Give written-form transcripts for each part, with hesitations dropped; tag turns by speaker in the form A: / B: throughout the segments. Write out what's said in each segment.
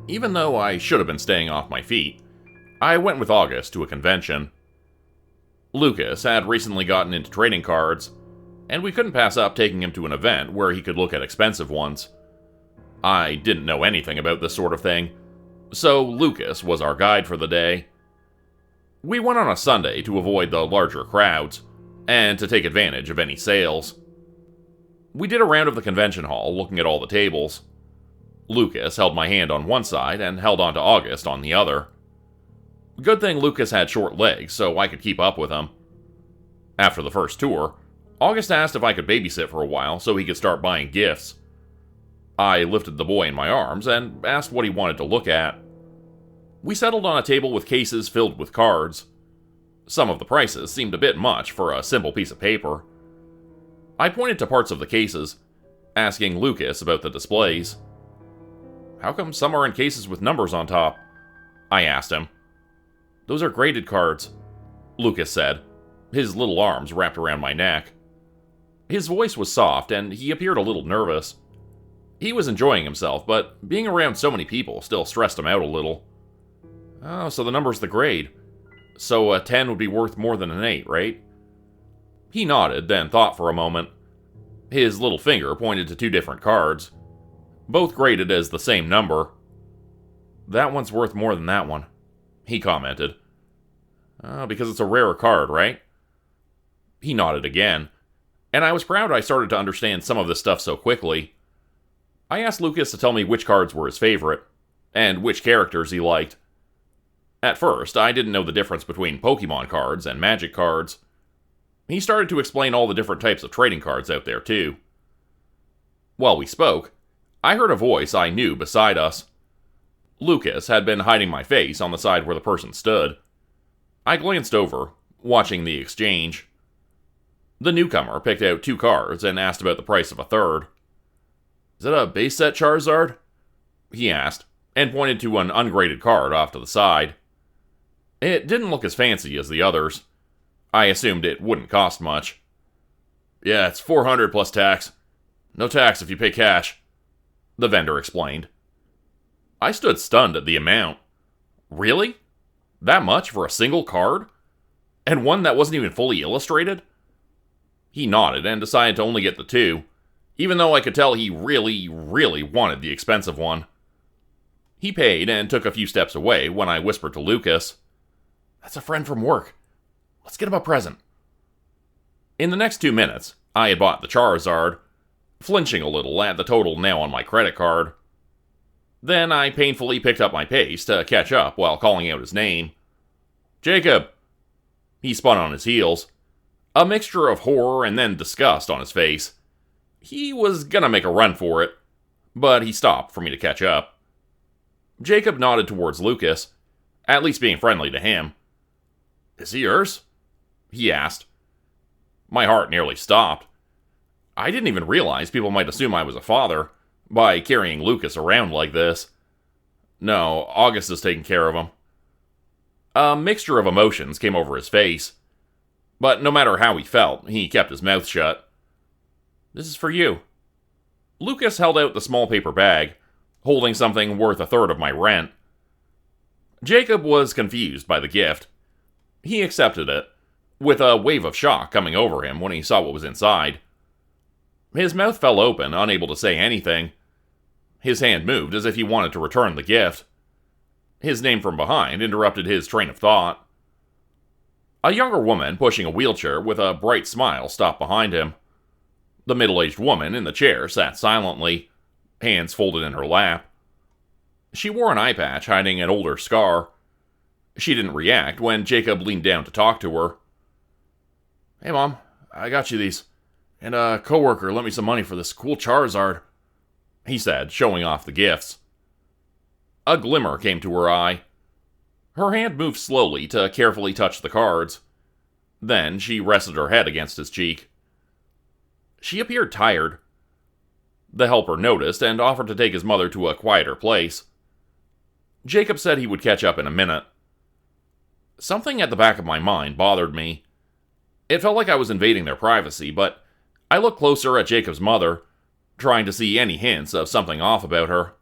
A: Even though I should have been staying off my feet, I went with August to a convention. Lucas had recently gotten into trading cards, and we couldn't pass up taking him to an event where he could look at expensive ones. I didn't know anything about this sort of thing, so Lucas was our guide for the day. We went on a Sunday to avoid the larger crowds, and to take advantage of any sales. We did a round of the convention hall looking at all the tables. Lucas held my hand on one side and held on to August on the other. Good thing Lucas had short legs so I could keep up with him. After the first tour, August asked if I could babysit for a while so he could start buying gifts. I lifted the boy in my arms and asked what he wanted to look at. We settled on a table with cases filled with cards. Some of the prices seemed a bit much for a simple piece of paper. I pointed to parts of the cases, asking Lucas about the displays. "How come some are in cases with numbers on top?" I asked him. "Those are graded cards," Lucas said, his little arms wrapped around my neck. His voice was soft, and he appeared a little nervous. He was enjoying himself, but being around so many people still stressed him out a little. "Oh, so the number's the grade. So a 10 would be worth more than an 8, right?" He nodded, then thought for a moment. His little finger pointed to two different cards, both graded as the same number. "That one's worth more than that one," he commented. Because it's a rarer card, right?" He nodded again, and I was proud I started to understand some of this stuff so quickly. I asked Lucas to tell me which cards were his favorite, and which characters he liked. At first, I didn't know the difference between Pokemon cards and Magic cards. He started to explain all the different types of trading cards out there, too. While we spoke, I heard a voice I knew beside us. Lucas had been hiding my face on the side where the person stood. I glanced over, watching the exchange. The newcomer picked out two cards and asked about the price of a third. "Is that a base set Charizard?" he asked, and pointed to an ungraded card off to the side. It didn't look as fancy as the others. I assumed it wouldn't cost much. "Yeah, it's $400 plus tax. No tax if you pay cash," the vendor explained. I stood stunned at the amount. Really? That much for a single card? And one that wasn't even fully illustrated? He nodded and decided to only get the two, even though I could tell he really, really wanted the expensive one. He paid and took a few steps away when I whispered to Lucas, "That's a friend from work. Let's get him a present." In the next 2 minutes, I had bought the Charizard, flinching a little at the total now on my credit card. Then I painfully picked up my pace to catch up while calling out his name. "Jacob!" He spun on his heels, a mixture of horror and then disgust on his face. He was gonna make a run for it, but he stopped for me to catch up. Jacob nodded towards Lucas, at least being friendly to him. "Is he yours?" he asked. My heart nearly stopped. I didn't even realize people might assume I was a father by carrying Lucas around like this. No, August is taking care of him. A mixture of emotions came over his face, but no matter how he felt, he kept his mouth shut. "This is for you." Lucas held out the small paper bag, holding something worth a third of my rent. Jacob was confused by the gift. He accepted it, with a wave of shock coming over him when he saw what was inside. His mouth fell open, unable to say anything. His hand moved as if he wanted to return the gift. His name from behind interrupted his train of thought. A younger woman pushing a wheelchair with a bright smile stopped behind him. The middle-aged woman in the chair sat silently, hands folded in her lap. She wore an eye patch hiding an older scar. She didn't react when Jacob leaned down to talk to her. "Hey, Mom, I got you these. And a coworker lent me some money for this cool Charizard," he said, showing off the gifts. A glimmer came to her eye. Her hand moved slowly to carefully touch the cards. Then she rested her head against his cheek. She appeared tired. The helper noticed and offered to take his mother to a quieter place. Jacob said he would catch up in a minute. Something at the back of my mind bothered me. It felt like I was invading their privacy, but I looked closer at Jacob's mother, trying to see any hints of something off about her.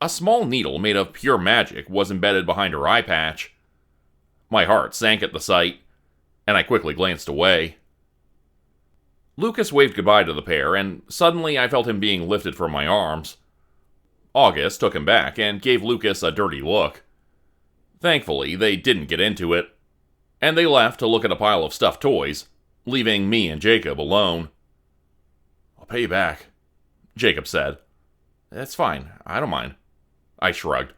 A: A small needle made of pure magic was embedded behind her eye patch. My heart sank at the sight, and I quickly glanced away. Lucas waved goodbye to the pair, and suddenly I felt him being lifted from my arms. August took him back and gave Lucas a dirty look. Thankfully, they didn't get into it, and they left to look at a pile of stuffed toys, leaving me and Jacob alone. "I'll pay you back," Jacob said. "That's fine, I don't mind," I shrugged.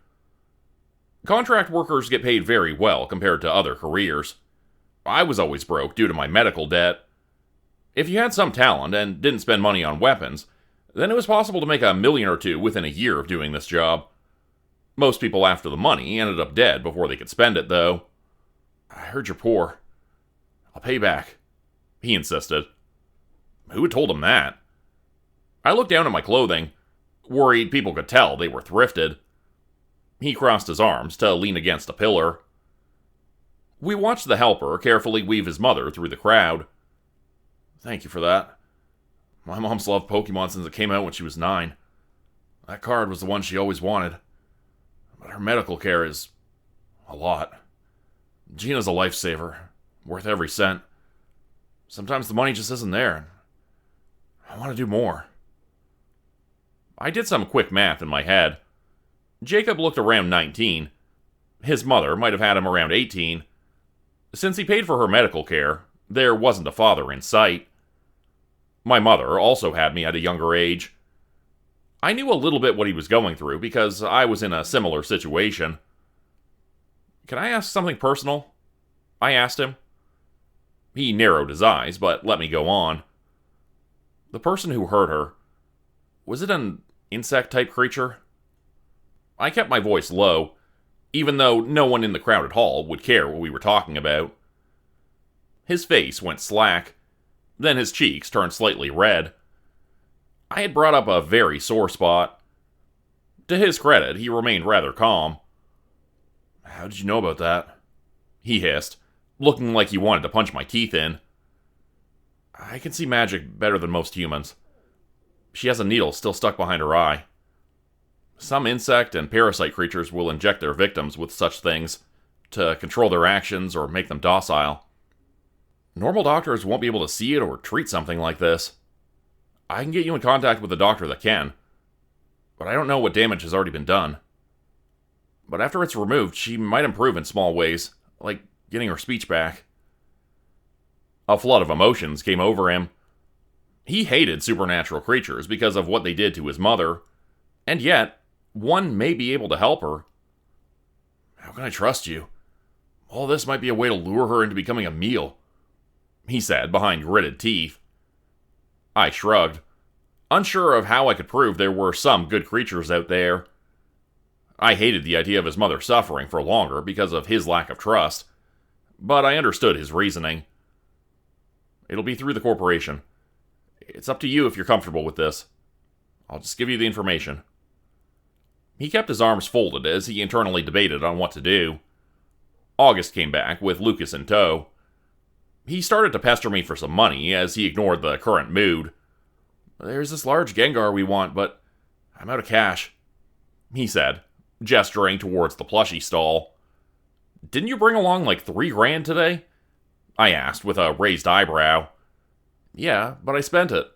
A: Contract workers get paid very well compared to other careers. I was always broke due to my medical debt. If you had some talent and didn't spend money on weapons, then it was possible to make $1 million or $2 within a year of doing this job. Most people after the money ended up dead before they could spend it, though. "I heard you're poor. I'll pay you back," he insisted. Who had told him that? I looked down at my clothing, worried people could tell they were thrifted. He crossed his arms to lean against a pillar. We watched the helper carefully weave his mother through the crowd. "Thank you for that. My mom's loved Pokemon since it came out when she was 9. That card was the one she always wanted. But her medical care is a lot. Gina's a lifesaver, worth every cent. Sometimes the money just isn't there. I want to do more." I did some quick math in my head. Jacob looked around 19. His mother might have had him around 18. Since he paid for her medical care, there wasn't a father in sight. My mother also had me at a younger age. I knew a little bit what he was going through because I was in a similar situation. "Can I ask something personal?" I asked him. He narrowed his eyes, but let me go on. "The person who hurt her, was it an insect-type creature?" I kept my voice low, even though no one in the crowded hall would care what we were talking about. His face went slack, then his cheeks turned slightly red. I had brought up a very sore spot. To his credit, he remained rather calm. "How did you know about that?" he hissed, looking like he wanted to punch my teeth in. "I can see magic better than most humans. She has a needle still stuck behind her eye. Some insect and parasite creatures will inject their victims with such things to control their actions or make them docile. Normal doctors won't be able to see it or treat something like this. I can get you in contact with a doctor that can, but I don't know what damage has already been done. But after it's removed, she might improve in small ways, like getting her speech back." A flood of emotions came over him. He hated supernatural creatures because of what they did to his mother, and yet, one may be able to help her. "How can I trust you? All this might be a way to lure her into becoming a meal," he said behind gritted teeth. I shrugged, unsure of how I could prove there were some good creatures out there. I hated the idea of his mother suffering for longer because of his lack of trust, but I understood his reasoning. "It'll be through the corporation. It's up to you if you're comfortable with this. I'll just give you the information." He kept his arms folded as he internally debated on what to do. August came back with Lucas in tow. He started to pester me for some money as he ignored the current mood. "There's this large Gengar we want, but I'm out of cash," he said, gesturing towards the plushie stall. "Didn't you bring along like $3,000 today?" I asked with a raised eyebrow. "Yeah, but I spent it,"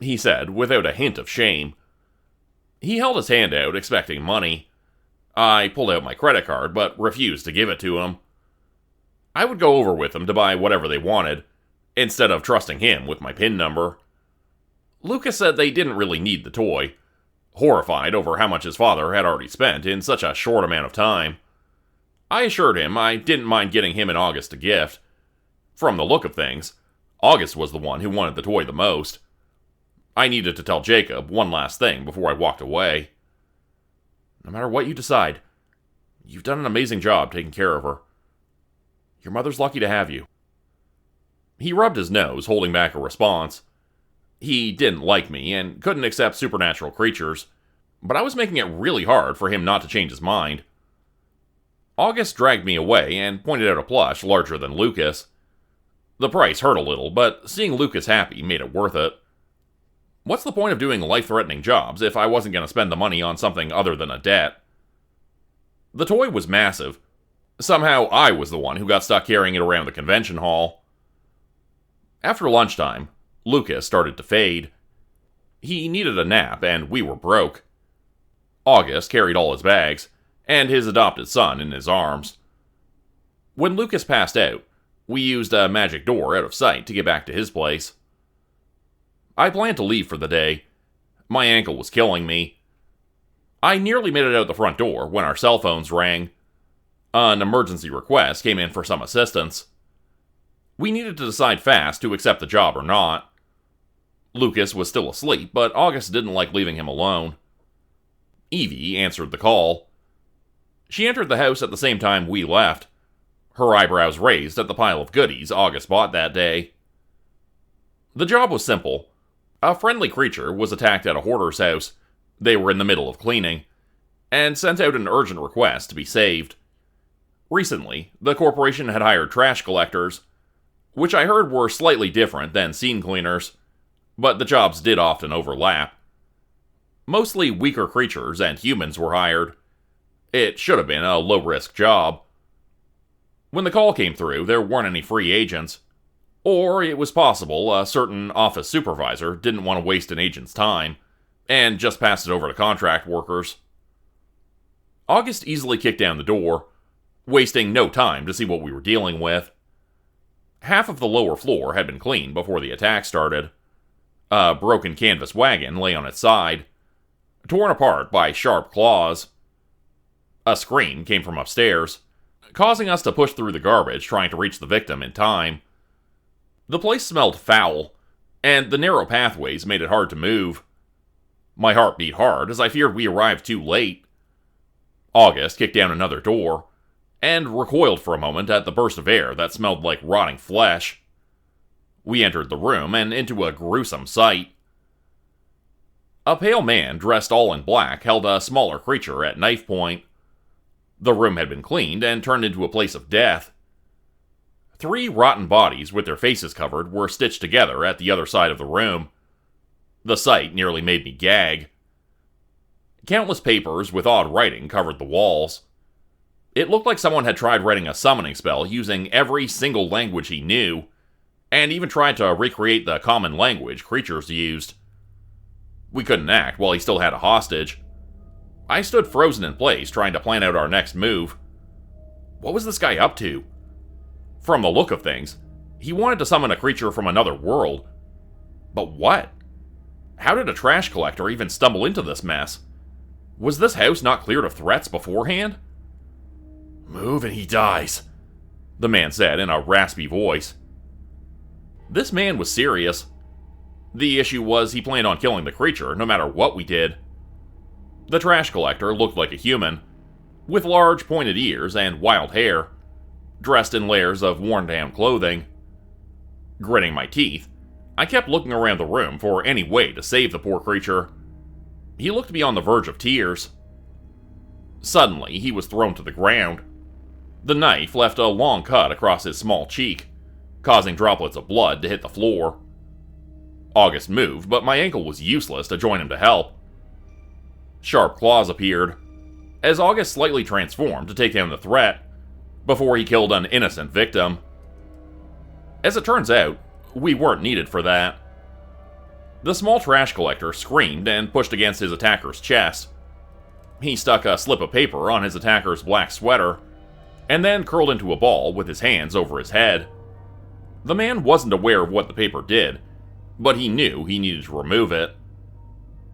A: he said without a hint of shame. He held his hand out, expecting money. I pulled out my credit card, but refused to give it to him. I would go over with them to buy whatever they wanted, instead of trusting him with my PIN number. Lucas said they didn't really need the toy, horrified over how much his father had already spent in such a short amount of time. I assured him I didn't mind getting him and August a gift. From the look of things, August was the one who wanted the toy the most. I needed to tell Jacob one last thing before I walked away. "No matter what you decide, you've done an amazing job taking care of her. Your mother's lucky to have you." He rubbed his nose, holding back a response. He didn't like me and couldn't accept supernatural creatures, but I was making it really hard for him not to change his mind. August dragged me away and pointed out a plush larger than Lucas. The price hurt a little, but seeing Lucas happy made it worth it. What's the point of doing life-threatening jobs if I wasn't going to spend the money on something other than a debt? The toy was massive. Somehow I was the one who got stuck carrying it around the convention hall. After lunchtime, Lucas started to fade. He needed a nap, and we were broke. August carried all his bags, and his adopted son in his arms. When Lucas passed out, we used a magic door out of sight to get back to his place. I planned to leave for the day. My ankle was killing me. I nearly made it out the front door when our cell phones rang. An emergency request came in for some assistance. We needed to decide fast to accept the job or not. Lucas was still asleep, but August didn't like leaving him alone. Evie answered the call. She entered the house at the same time we left, her eyebrows raised at the pile of goodies August bought that day. The job was simple. A friendly creature was attacked at a hoarder's house. They were in the middle of cleaning, and sent out an urgent request to be saved. Recently, the corporation had hired trash collectors, which I heard were slightly different than scene cleaners, but the jobs did often overlap. Mostly weaker creatures and humans were hired. It should have been a low-risk job. When the call came through, there weren't any free agents. Or it was possible a certain office supervisor didn't want to waste an agent's time, and just passed it over to contract workers. August easily kicked down the door, wasting no time to see what we were dealing with. Half of the lower floor had been cleaned before the attack started. A broken canvas wagon lay on its side, torn apart by sharp claws. A scream came from upstairs, causing us to push through the garbage trying to reach the victim in time. The place smelled foul, and the narrow pathways made it hard to move. My heart beat hard as I feared we arrived too late. August kicked down another door, and recoiled for a moment at the burst of air that smelled like rotting flesh. We entered the room and into a gruesome sight. A pale man dressed all in black held a smaller creature at knife point. The room had been cleaned and turned into a place of death. 3 rotten bodies with their faces covered were stitched together at the other side of the room. The sight nearly made me gag. Countless papers with odd writing covered the walls. It looked like someone had tried writing a summoning spell using every single language he knew, and even tried to recreate the common language creatures used. We couldn't act while he still had a hostage. I stood frozen in place trying to plan out our next move. What was this guy up to? From the look of things, he wanted to summon a creature from another world. But what? How did a trash collector even stumble into this mess? Was this house not cleared of threats beforehand? "Move and he dies," the man said in a raspy voice. This man was serious. The issue was he planned on killing the creature no matter what we did. The trash collector looked like a human, with large pointed ears and wild hair, dressed in layers of worn-down clothing. Gritting my teeth, I kept looking around the room for any way to save the poor creature. He looked to be on the verge of tears. Suddenly, he was thrown to the ground. The knife left a long cut across his small cheek, causing droplets of blood to hit the floor. August moved, but my ankle was useless to join him to help. Sharp claws appeared, as August slightly transformed to take down the threat, before he killed an innocent victim. As it turns out, we weren't needed for that. The small trash collector screamed and pushed against his attacker's chest. He stuck a slip of paper on his attacker's black sweater, and then curled into a ball with his hands over his head. The man wasn't aware of what the paper did, but he knew he needed to remove it.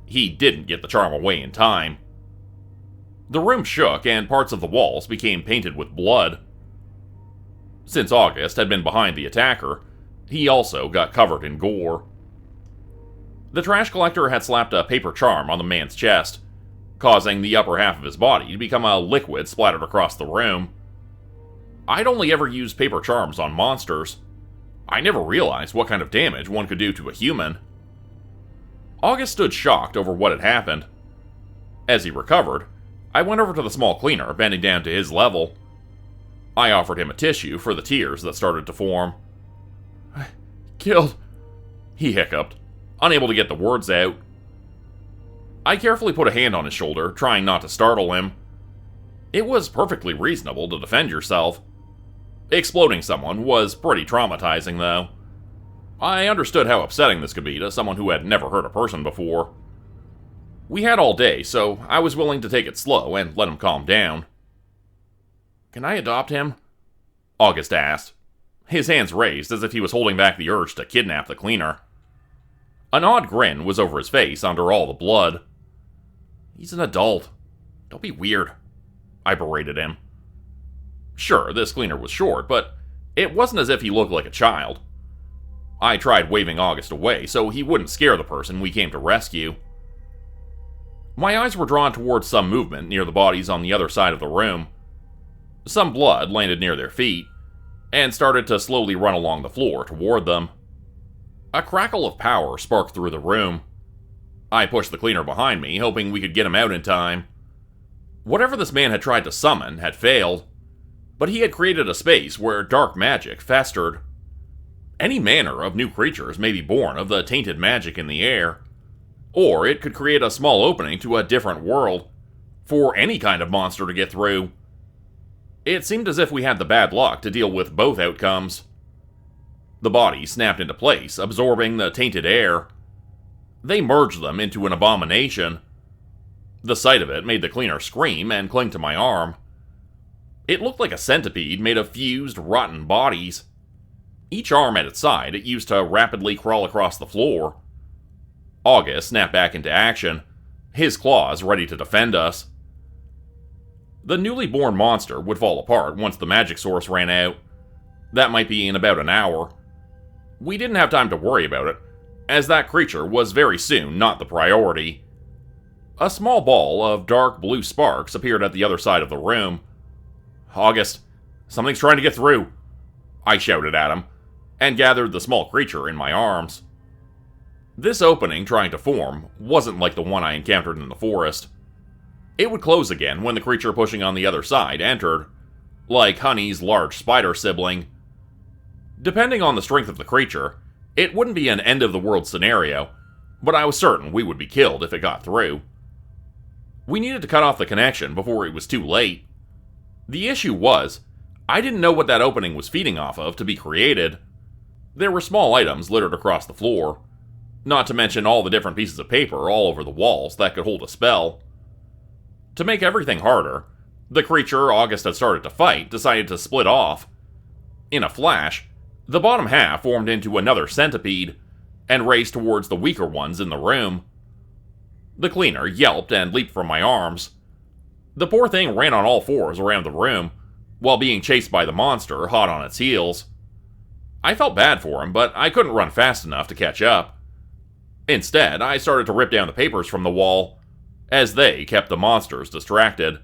A: He didn't get the charm away in time. The room shook and parts of the walls became painted with blood. Since August had been behind the attacker, he also got covered in gore. The trash collector had slapped a paper charm on the man's chest, causing the upper half of his body to become a liquid splattered across the room. I'd only ever used paper charms on monsters. I never realized what kind of damage one could do to a human. August stood shocked over what had happened. As he recovered, I went over to the small cleaner, bending down to his level. I offered him a tissue for the tears that started to form. "Killed," he hiccuped. unable to get the words out. I carefully put a hand on his shoulder, trying not to startle him. It was perfectly reasonable to defend yourself. Exploding someone was pretty traumatizing, though. I understood how upsetting this could be to someone who had never hurt a person before. We had all day, so I was willing to take it slow and let him calm down. "Can I adopt him?" August asked, his hands raised as if he was holding back the urge to kidnap the cleaner. An odd grin was over his face under all the blood. "He's an adult. Don't be weird," I berated him. Sure, this cleaner was short, but it wasn't as if he looked like a child. I tried waving August away so he wouldn't scare the person we came to rescue. My eyes were drawn towards some movement near the bodies on the other side of the room. Some blood landed near their feet, and started to slowly run along the floor toward them. A crackle of power sparked through the room. I pushed the cleaner behind me, hoping we could get him out in time. Whatever this man had tried to summon had failed, but he had created a space where dark magic festered. Any manner of new creatures may be born of the tainted magic in the air, or it could create a small opening to a different world, for any kind of monster to get through. It seemed as if we had the bad luck to deal with both outcomes. The bodies snapped into place, absorbing the tainted air. They merged them into an abomination. The sight of it made the cleaner scream and cling to my arm. It looked like a centipede made of fused, rotten bodies. Each arm at its side it used to rapidly crawl across the floor. August snapped back into action, his claws ready to defend us. The newly born monster would fall apart once the magic source ran out. That might be in about an hour. We didn't have time to worry about it, as that creature was very soon not the priority. A small ball of dark blue sparks appeared at the other side of the room. "August, something's trying to get through," I shouted at him, and gathered the small creature in my arms. This opening trying to form wasn't like the one I encountered in the forest. It would close again when the creature pushing on the other side entered, like Honey's large spider sibling. Depending on the strength of the creature, it wouldn't be an end-of-the-world scenario, but I was certain we would be killed if it got through. We needed to cut off the connection before it was too late. The issue was, I didn't know what that opening was feeding off of to be created. There were small items littered across the floor, not to mention all the different pieces of paper all over the walls that could hold a spell. To make everything harder, the creature August had started to fight decided to split off. In a flash, the bottom half formed into another centipede, and raced towards the weaker ones in the room. The cleaner yelped and leaped from my arms. The poor thing ran on all fours around the room, while being chased by the monster hot on its heels. I felt bad for him, but I couldn't run fast enough to catch up. Instead, I started to rip down the papers from the wall, as they kept the monsters distracted.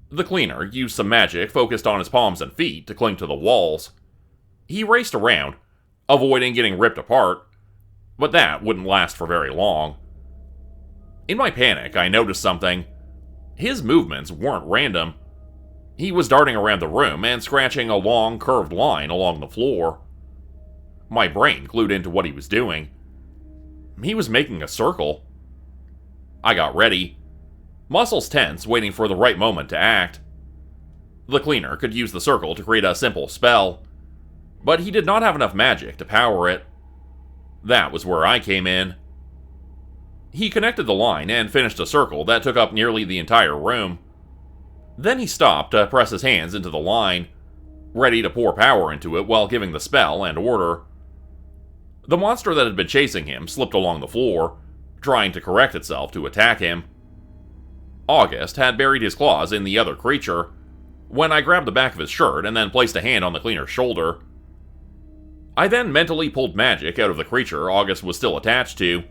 A: The cleaner used some magic focused on his palms and feet to cling to the walls. He raced around, avoiding getting ripped apart, but that wouldn't last for very long. In my panic, I noticed something. His movements weren't random. He was darting around the room and scratching a long, curved line along the floor. My brain clued into what he was doing. He was making a circle. I got ready, muscles tense, waiting for the right moment to act. The cleaner could use the circle to create a simple spell, but he did not have enough magic to power it. That was where I came in. He connected the line and finished a circle that took up nearly the entire room. Then he stopped to press his hands into the line, ready to pour power into it while giving the spell and order. The monster that had been chasing him slipped along the floor, trying to correct itself to attack him. August had buried his claws in the other creature, when I grabbed the back of his shirt and then placed a hand on the cleaner's shoulder. I then mentally pulled magic out of the creature August was still attached to,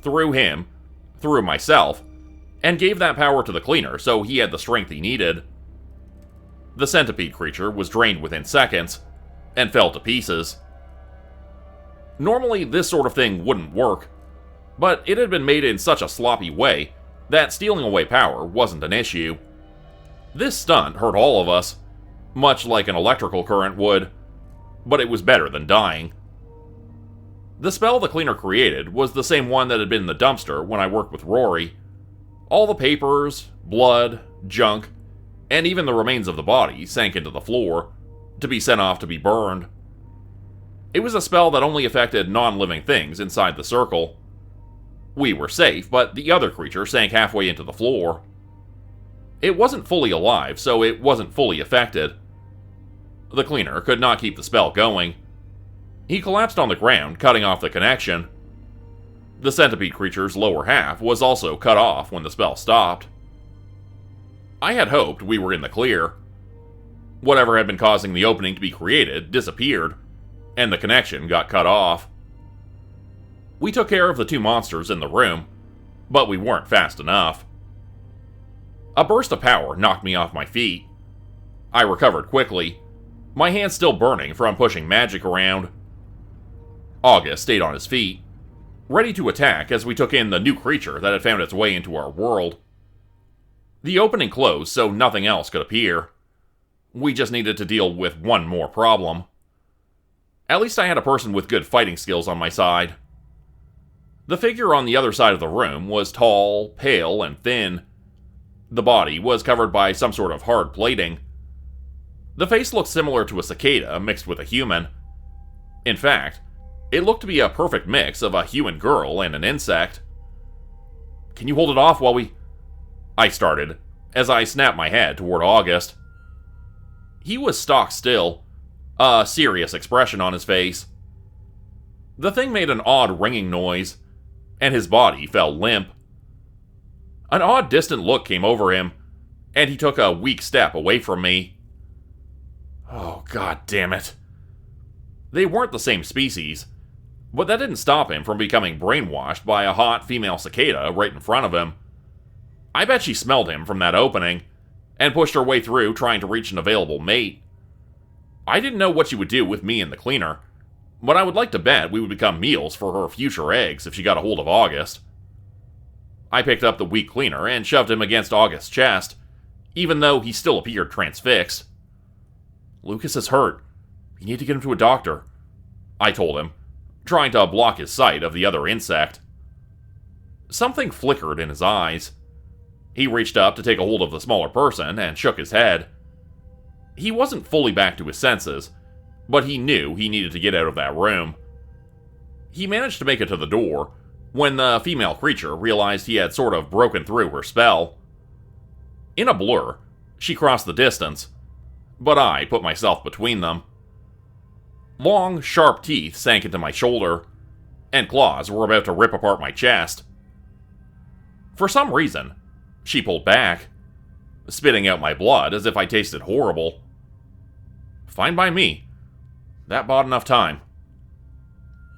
A: through him, through myself, and gave that power to the cleaner so he had the strength he needed. The centipede creature was drained within seconds, and fell to pieces. Normally, this sort of thing wouldn't work, but it had been made in such a sloppy way that stealing away power wasn't an issue. This stunt hurt all of us, much like an electrical current would, but it was better than dying. The spell the cleaner created was the same one that had been in the dumpster when I worked with Rory. All the papers, blood, junk, and even the remains of the body sank into the floor, to be sent off to be burned. It was a spell that only affected non-living things inside the circle. We were safe, but the other creature sank halfway into the floor. It wasn't fully alive, so it wasn't fully affected. The cleaner could not keep the spell going. He collapsed on the ground, cutting off the connection. The centipede creature's lower half was also cut off when the spell stopped. I had hoped we were in the clear. Whatever had been causing the opening to be created disappeared, and the connection got cut off. We took care of the two monsters in the room, but we weren't fast enough. A burst of power knocked me off my feet. I recovered quickly, my hands still burning from pushing magic around. August stayed on his feet, ready to attack as we took in the new creature that had found its way into our world. The opening closed so nothing else could appear. We just needed to deal with one more problem. At least I had a person with good fighting skills on my side. The figure on the other side of the room was tall, pale, and thin. The body was covered by some sort of hard plating. The face looked similar to a cicada mixed with a human. In fact, it looked to be a perfect mix of a human girl and an insect. "Can you hold it off while we..." I started, as I snapped my head toward August. He was stock still, a serious expression on his face. The thing made an odd ringing noise, and his body fell limp. An odd distant look came over him, and he took a weak step away from me. Oh, god damn it. They weren't the same species, but that didn't stop him from becoming brainwashed by a hot female cicada right in front of him. I bet she smelled him from that opening, and pushed her way through trying to reach an available mate. I didn't know what she would do with me and the cleaner, but I would like to bet we would become meals for her future eggs if she got a hold of August. I picked up the weak cleaner and shoved him against August's chest, even though he still appeared transfixed. "Lucas is hurt. You need to get him to a doctor," I told him, trying to block his sight of the other insect. Something flickered in his eyes. He reached up to take a hold of the smaller person and shook his head. He wasn't fully back to his senses, but he knew he needed to get out of that room. He managed to make it to the door when the female creature realized he had sort of broken through her spell. In a blur, she crossed the distance, but I put myself between them. Long, sharp teeth sank into my shoulder, and claws were about to rip apart my chest. For some reason, she pulled back, spitting out my blood as if I tasted horrible. Fine by me. That bought enough time.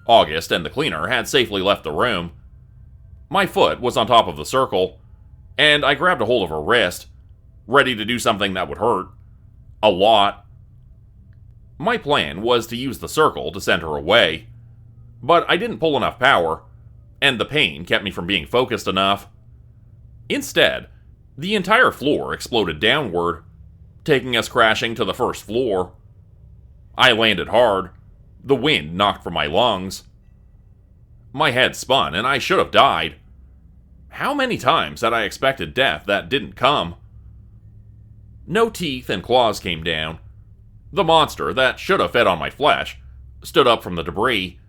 A: August and the cleaner had safely left the room. My foot was on top of the circle, and I grabbed a hold of her wrist, ready to do something that would hurt. A lot. My plan was to use the circle to send her away, but I didn't pull enough power, and the pain kept me from being focused enough. Instead, the entire floor exploded downward, taking us crashing to the first floor. I landed hard. The wind knocked from my lungs. My head spun, and I should have died. How many times had I expected death that didn't come? No teeth and claws came down. The monster that should have fed on my flesh stood up from the debris,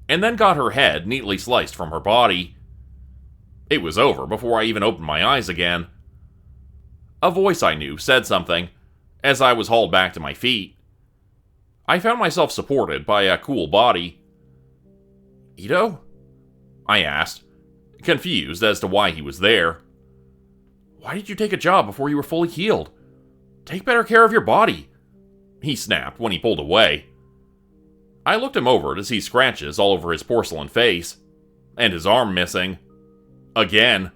A: and then got her head neatly sliced from her body. It was over before I even opened my eyes again. A voice I knew said something as I was hauled back to my feet. I found myself supported by a cool body. "Ito?" I asked, confused as to why he was there. "Why did you take a job before you were fully healed? Take better care of your body," he snapped when he pulled away. I looked him over to see scratches all over his porcelain face, and his arm missing. Again.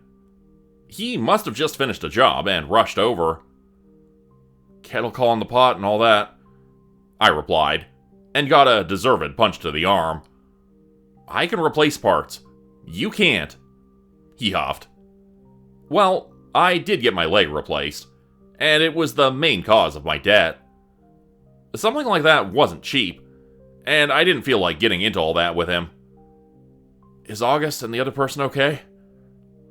A: He must have just finished a job and rushed over. "Kettle calling the pot and all that," I replied, and got a deserved punch to the arm. "I can replace parts. You can't," he huffed. Well, I did get my leg replaced, and it was the main cause of my debt. Something like that wasn't cheap, and I didn't feel like getting into all that with him. Is August and the other person okay?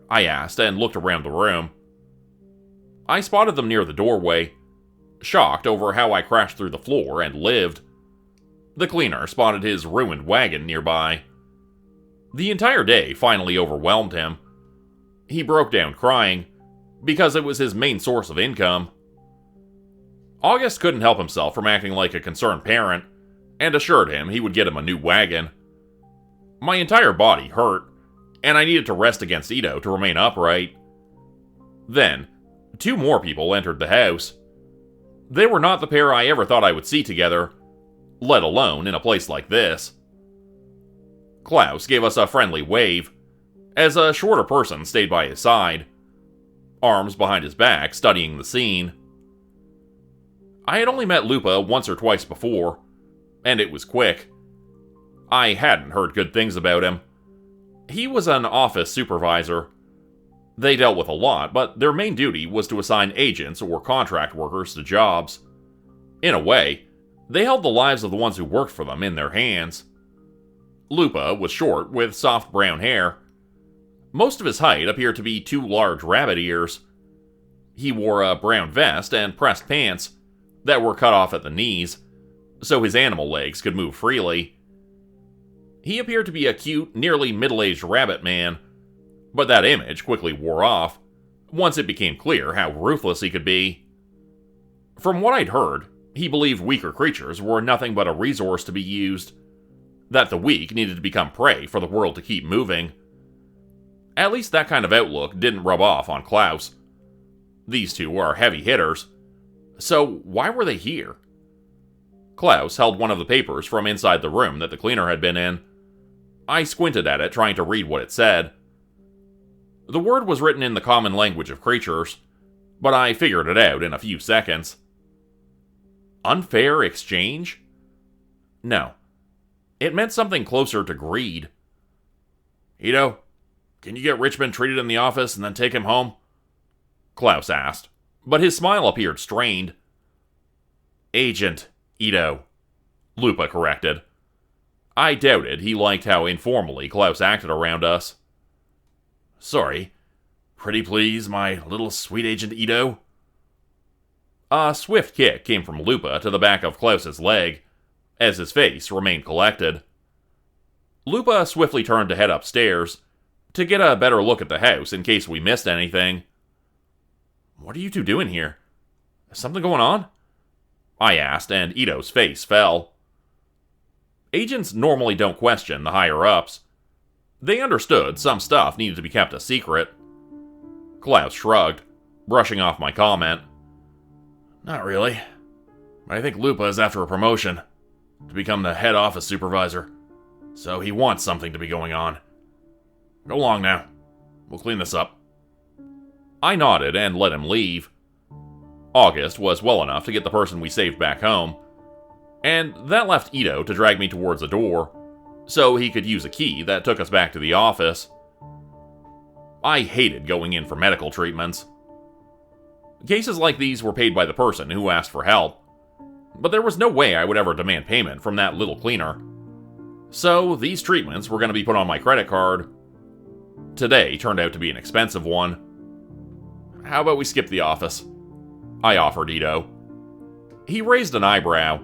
A: I asked and looked around the room. I spotted them near the doorway, shocked over how I crashed through the floor and lived. The cleaner spotted his ruined wagon nearby. The entire day finally overwhelmed him. He broke down crying, because it was his main source of income. August couldn't help himself from acting like a concerned parent, and assured him he would get him a new wagon. My entire body hurt, and I needed to rest against Ito to remain upright. Then, 2 more people entered the house. They were not the pair I ever thought I would see together, let alone in a place like this. Klaus gave us a friendly wave, as a shorter person stayed by his side, arms behind his back, studying the scene. I had only met Lupa once or twice before, and it was quick. I hadn't heard good things about him. He was an office supervisor. They dealt with a lot, but their main duty was to assign agents or contract workers to jobs. In a way, they held the lives of the ones who worked for them in their hands. Lupa was short with soft brown hair. Most of his height appeared to be 2 large rabbit ears. He wore a brown vest and pressed pants that were cut off at the knees, so his animal legs could move freely. He appeared to be a cute, nearly middle-aged rabbit man, but that image quickly wore off, once it became clear how ruthless he could be. From what I'd heard, he believed weaker creatures were nothing but a resource to be used, that the weak needed to become prey for the world to keep moving. At least that kind of outlook didn't rub off on Klaus. These 2 are heavy hitters, so why were they here? Klaus held one of the papers from inside the room that the cleaner had been in. I squinted at it, trying to read what it said. The word was written in the common language of creatures, but I figured it out in a few seconds. Unfair exchange? No. It meant something closer to greed. Ito, can you get Richmond treated in the office and then take him home? Klaus asked, but his smile appeared strained. Agent Ito, Lupa corrected. I doubted he liked how informally Klaus acted around us. Sorry. Pretty please, my little sweet Agent Ito? A swift kick came from Lupa to the back of Klaus's leg, as his face remained collected. Lupa swiftly turned to head upstairs, to get a better look at the house in case we missed anything. What are you 2 doing here? Is something going on? I asked, and Ito's face fell. Agents normally don't question the higher-ups. They understood some stuff needed to be kept a secret. Klaus shrugged, brushing off my comment. Not really. But I think Lupa is after a promotion, to become the head office supervisor. So he wants something to be going on. Go along now. We'll clean this up. I nodded and let him leave. August was well enough to get the person we saved back home, and that left Ito to drag me towards the door, so he could use a key that took us back to the office. I hated going in for medical treatments. Cases like these were paid by the person who asked for help, but there was no way I would ever demand payment from that little cleaner. So these treatments were going to be put on my credit card. Today turned out to be an expensive one. How about we skip the office? I offered Ito. He raised an eyebrow,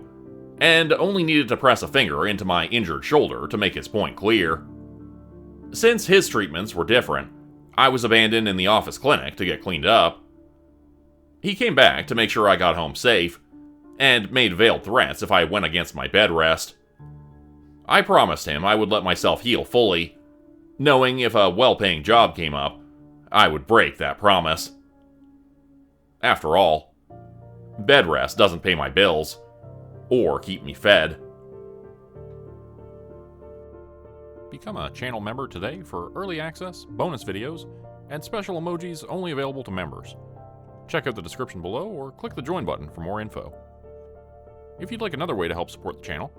A: and only needed to press a finger into my injured shoulder to make his point clear. Since his treatments were different, I was abandoned in the office clinic to get cleaned up. He came back to make sure I got home safe, and made veiled threats if I went against my bed rest. I promised him I would let myself heal fully, knowing if a well-paying job came up, I would break that promise. After all, bed rest doesn't pay my bills, or keep me fed. Become a channel member today for early access, bonus videos, and special emojis only available to members. Check out the description below or click the join button for more info. If you'd like another way to help support the channel,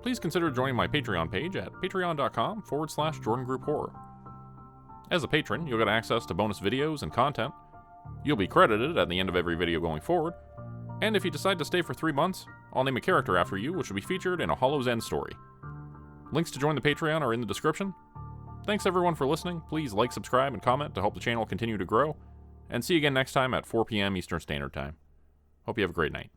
A: please consider joining my Patreon page at patreon.com/JordanGroupHorror. As a patron, you'll get access to bonus videos and content. You'll be credited at the end of every video going forward, and if you decide to stay for 3 months, I'll name a character after you which will be featured in a Hollow's End story. Links to join the Patreon are in the description. thanks everyone for listening. Please like, subscribe, and comment to help the channel continue to grow. And see you again next time at 4 p.m. Eastern Standard Time. Hope you have a great night.